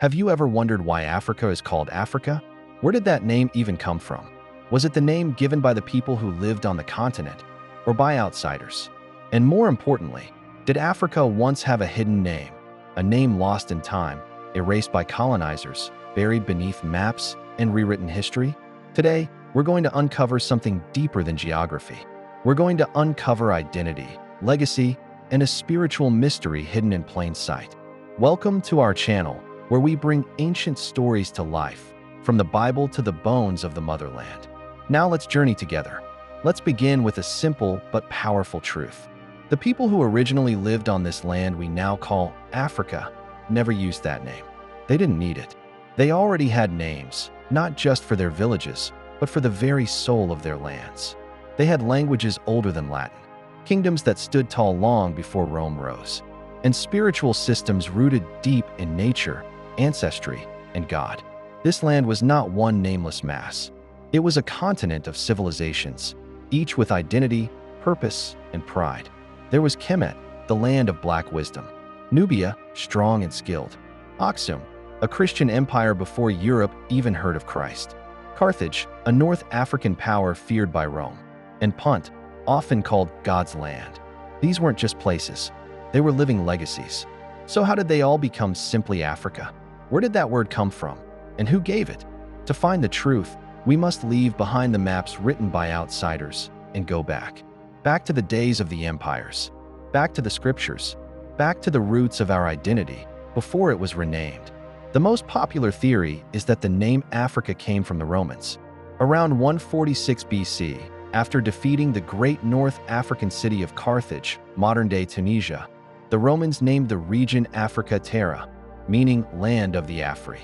Have you ever wondered why Africa is called Africa? Where did that name even come from? Was it the name given by the people who lived on the continent, or by outsiders? And more importantly, did Africa once have a hidden name, a name lost in time, erased by colonizers, buried beneath maps, and rewritten history? Today, we're going to uncover something deeper than geography. We're going to uncover identity, legacy, and a spiritual mystery hidden in plain sight. Welcome to our channel, where we bring ancient stories to life, from the Bible to the bones of the motherland. Now let's journey together. Let's begin with a simple but powerful truth. The people who originally lived on this land we now call Africa never used that name. They didn't need it. They already had names, not just for their villages, but for the very soul of their lands. They had languages older than Latin, kingdoms that stood tall long before Rome rose, and spiritual systems rooted deep in nature, ancestry, and God. This land was not one nameless mass. It was a continent of civilizations, each with identity, purpose, and pride. There was Kemet, the land of black wisdom; Nubia, strong and skilled; Axum, a Christian empire before Europe even heard of Christ; Carthage, a North African power feared by Rome; and Punt, often called God's land. These weren't just places. They were living legacies. So how did they all become simply Africa? Where did that word come from? And who gave it? To find the truth, we must leave behind the maps written by outsiders and go back. Back to the days of the empires. Back to the scriptures. Back to the roots of our identity before it was renamed. The most popular theory is that the name Africa came from the Romans. Around 146 BC, after defeating the great North African city of Carthage, modern-day Tunisia, the Romans named the region Africa Terra, meaning land of the Afri.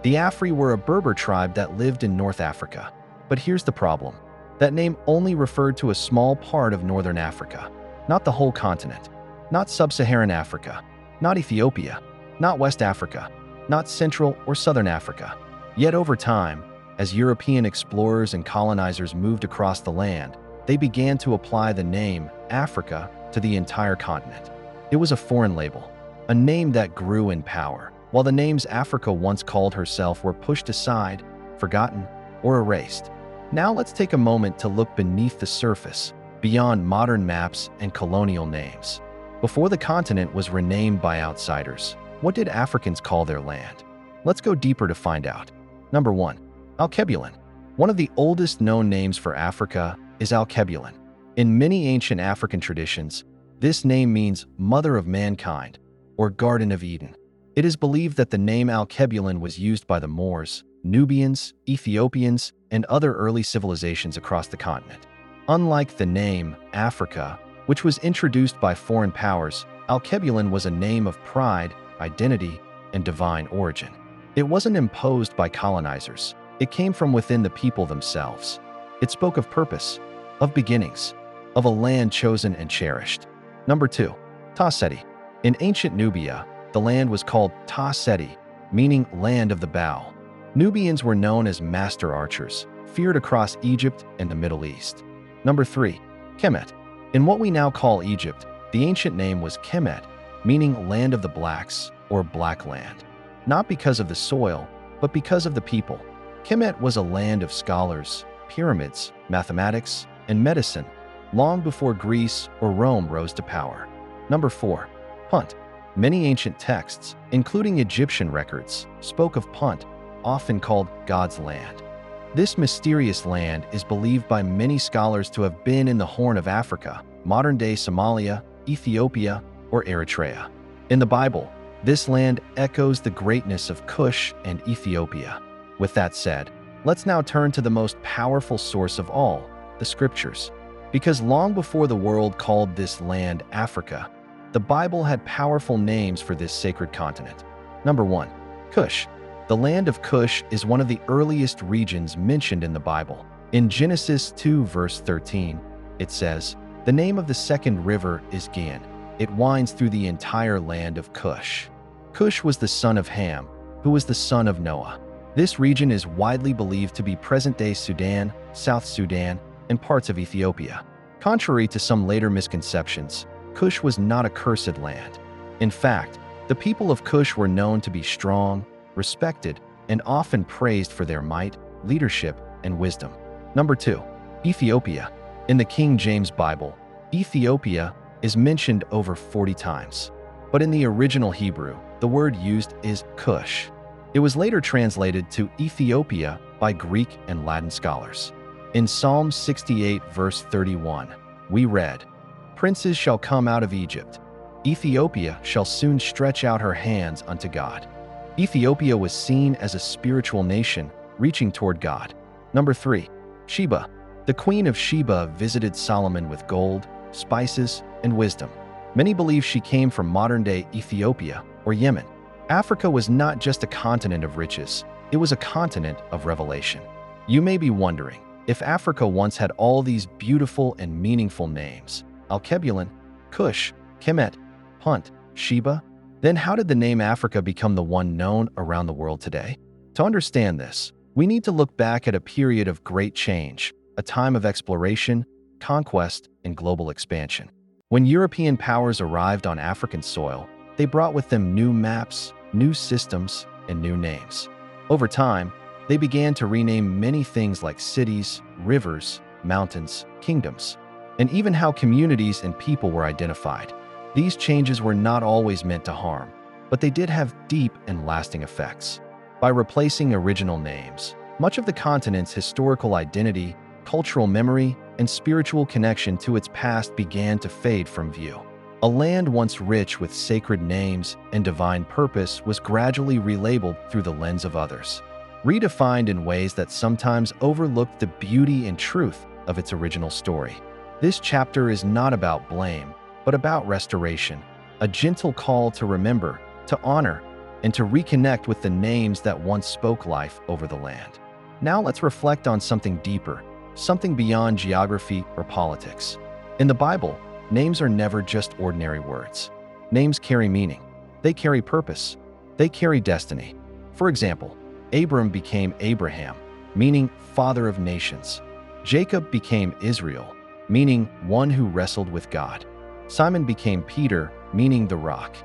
The Afri were a Berber tribe that lived in North Africa. But here's the problem. That name only referred to a small part of northern Africa, not the whole continent, not sub-Saharan Africa, not Ethiopia, not West Africa, not Central or Southern Africa. Yet over time, as European explorers and colonizers moved across the land, they began to apply the name Africa to the entire continent. It was a foreign label, a name that grew in power, while the names Africa once called herself were pushed aside, forgotten, or erased. Now let's take a moment to look beneath the surface, beyond modern maps and colonial names. Before the continent was renamed by outsiders, what did Africans call their land? Let's go deeper to find out. Number 1. Alkebulan. One of the oldest known names for Africa is Alkebulan. In many ancient African traditions, this name means Mother of Mankind, or Garden of Eden. It is believed that the name Alkebulan was used by the Moors, Nubians, Ethiopians, and other early civilizations across the continent. Unlike the name Africa, which was introduced by foreign powers, Alkebulan was a name of pride, identity, and divine origin. It wasn't imposed by colonizers. It came from within the people themselves. It spoke of purpose, of beginnings, of a land chosen and cherished. Number 2. Ta Seti. In ancient Nubia, the land was called Ta Seti, meaning land of the bow. Nubians were known as master archers, feared across Egypt and the Middle East. Number 3. Kemet. In what we now call Egypt, the ancient name was Kemet, meaning land of the blacks, or black land. Not because of the soil, but because of the people. Kemet was a land of scholars, pyramids, mathematics, and medicine, long before Greece or Rome rose to power. Number 4. Punt. Many ancient texts, including Egyptian records, spoke of Punt, often called God's land. This mysterious land is believed by many scholars to have been in the Horn of Africa, modern-day Somalia, Ethiopia, or Eritrea. In the Bible, this land echoes the greatness of Cush and Ethiopia. With that said, let's now turn to the most powerful source of all, the scriptures. Because long before the world called this land Africa, the Bible had powerful names for this sacred continent. Number 1. Cush. The land of Cush is one of the earliest regions mentioned in the Bible. In Genesis 2 verse 13, it says, "The name of the second river is Gan. It winds through the entire land of Cush." Cush was the son of Ham, who was the son of Noah. This region is widely believed to be present-day Sudan, South Sudan, and parts of Ethiopia. Contrary to some later misconceptions, Cush was not a cursed land. In fact, the people of Cush were known to be strong, respected, and often praised for their might, leadership, and wisdom. Number 2. Ethiopia. In the King James Bible, Ethiopia is mentioned over 40 times. But in the original Hebrew, the word used is Cush. It was later translated to Ethiopia by Greek and Latin scholars. In Psalm 68 verse 31, we read, "Princes shall come out of Egypt. Ethiopia shall soon stretch out her hands unto God." Ethiopia was seen as a spiritual nation reaching toward God. Number 3. Sheba. The Queen of Sheba visited Solomon with gold, spices, and wisdom. Many believe she came from modern-day Ethiopia or Yemen. Africa was not just a continent of riches, it was a continent of revelation. You may be wondering, if Africa once had all these beautiful and meaningful names, Alkebulan, Cush, Kemet, Punt, Sheba, then how did the name Africa become the one known around the world today? To understand this, we need to look back at a period of great change, a time of exploration, conquest, and global expansion. When European powers arrived on African soil, they brought with them new maps, new systems, and new names. Over time, they began to rename many things like cities, rivers, mountains, kingdoms, and even how communities and people were identified. These changes were not always meant to harm, but they did have deep and lasting effects. By replacing original names, much of the continent's historical identity, cultural memory, and spiritual connection to its past began to fade from view. A land once rich with sacred names and divine purpose was gradually relabeled through the lens of others, redefined in ways that sometimes overlooked the beauty and truth of its original story. This chapter is not about blame, but about restoration, a gentle call to remember, to honor, and to reconnect with the names that once spoke life over the land. Now let's reflect on something deeper, something beyond geography or politics. In the Bible, names are never just ordinary words. Names carry meaning. They carry purpose. They carry destiny. For example, Abram became Abraham, meaning father of nations. Jacob became Israel, meaning one who wrestled with God. Simon became Peter, meaning the rock.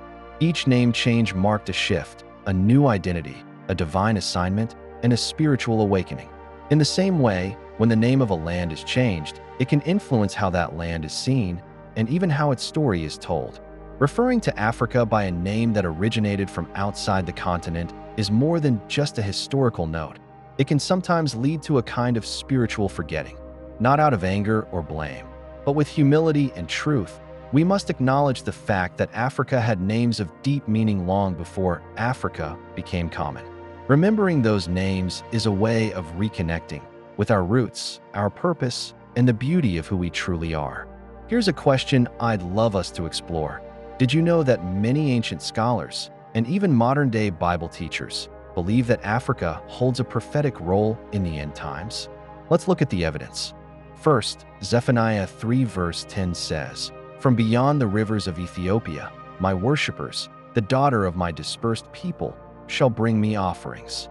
Each name change marked a shift, a new identity, a divine assignment, and a spiritual awakening. In the same way, when the name of a land is changed, it can influence how that land is seen and even how its story is told. Referring to Africa by a name that originated from outside the continent is more than just a historical note. It can sometimes lead to a kind of spiritual forgetting, not out of anger or blame, but with humility and truth. We must acknowledge the fact that Africa had names of deep meaning long before Africa became common. Remembering those names is a way of reconnecting with our roots, our purpose, and the beauty of who we truly are. Here's a question I'd love us to explore. Did you know that many ancient scholars, and even modern-day Bible teachers, believe that Africa holds a prophetic role in the end times? Let's look at the evidence. First, Zephaniah 3 verse 10 says, "From beyond the rivers of Ethiopia, my worshippers, the daughter of my dispersed people, shall bring me offerings."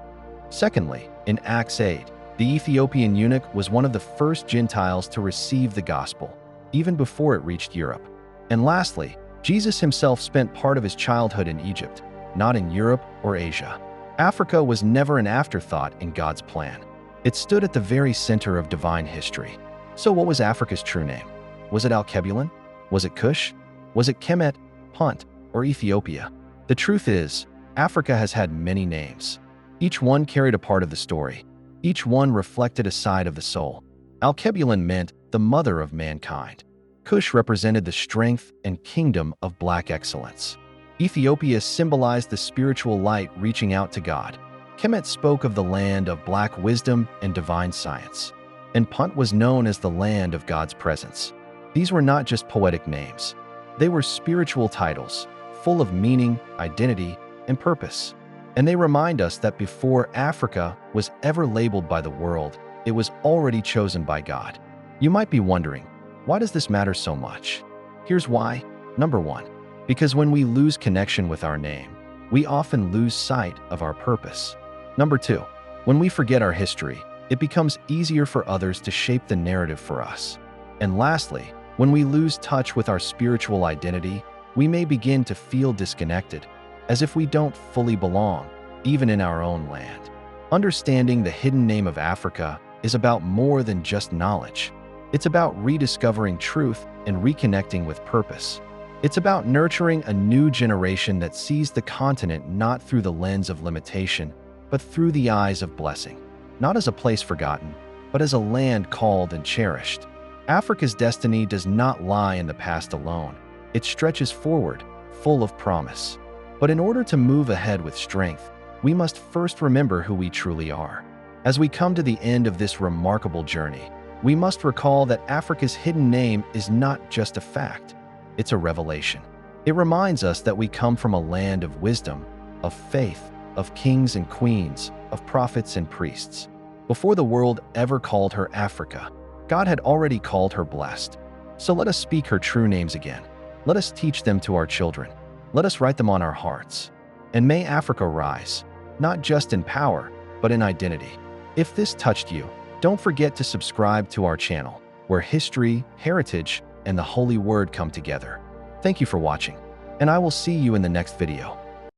Secondly, in Acts 8, the Ethiopian eunuch was one of the first Gentiles to receive the gospel, even before it reached Europe. And lastly, Jesus himself spent part of his childhood in Egypt, not in Europe or Asia. Africa was never an afterthought in God's plan. It stood at the very center of divine history. So what was Africa's true name? Was it Alkebulan? Was it Cush? Was it Kemet, Punt, or Ethiopia? The truth is, Africa has had many names. Each one carried a part of the story. Each one reflected a side of the soul. Alkebulan meant the mother of mankind. Cush represented the strength and kingdom of black excellence. Ethiopia symbolized the spiritual light reaching out to God. Kemet spoke of the land of black wisdom and divine science. And Punt was known as the land of God's presence. These were not just poetic names. They were spiritual titles, full of meaning, identity, and purpose. And they remind us that before Africa was ever labeled by the world, it was already chosen by God. You might be wondering, why does this matter so much? Here's why. Number 1, because when we lose connection with our name, we often lose sight of our purpose. Number 2, when we forget our history, it becomes easier for others to shape the narrative for us. And lastly, when we lose touch with our spiritual identity, we may begin to feel disconnected, as if we don't fully belong, even in our own land. Understanding the hidden name of Africa is about more than just knowledge. It's about rediscovering truth and reconnecting with purpose. It's about nurturing a new generation that sees the continent not through the lens of limitation, but through the eyes of blessing. Not as a place forgotten, but as a land called and cherished. Africa's destiny does not lie in the past alone. It stretches forward, full of promise. But in order to move ahead with strength, we must first remember who we truly are. As we come to the end of this remarkable journey, we must recall that Africa's hidden name is not just a fact, it's a revelation. It reminds us that we come from a land of wisdom, of faith, of kings and queens, of prophets and priests. Before the world ever called her Africa, God had already called her blessed. So let us speak her true names again. Let us teach them to our children. Let us write them on our hearts. And may Africa rise, not just in power, but in identity. If this touched you, don't forget to subscribe to our channel, where history, heritage, and the Holy Word come together. Thank you for watching, and I will see you in the next video.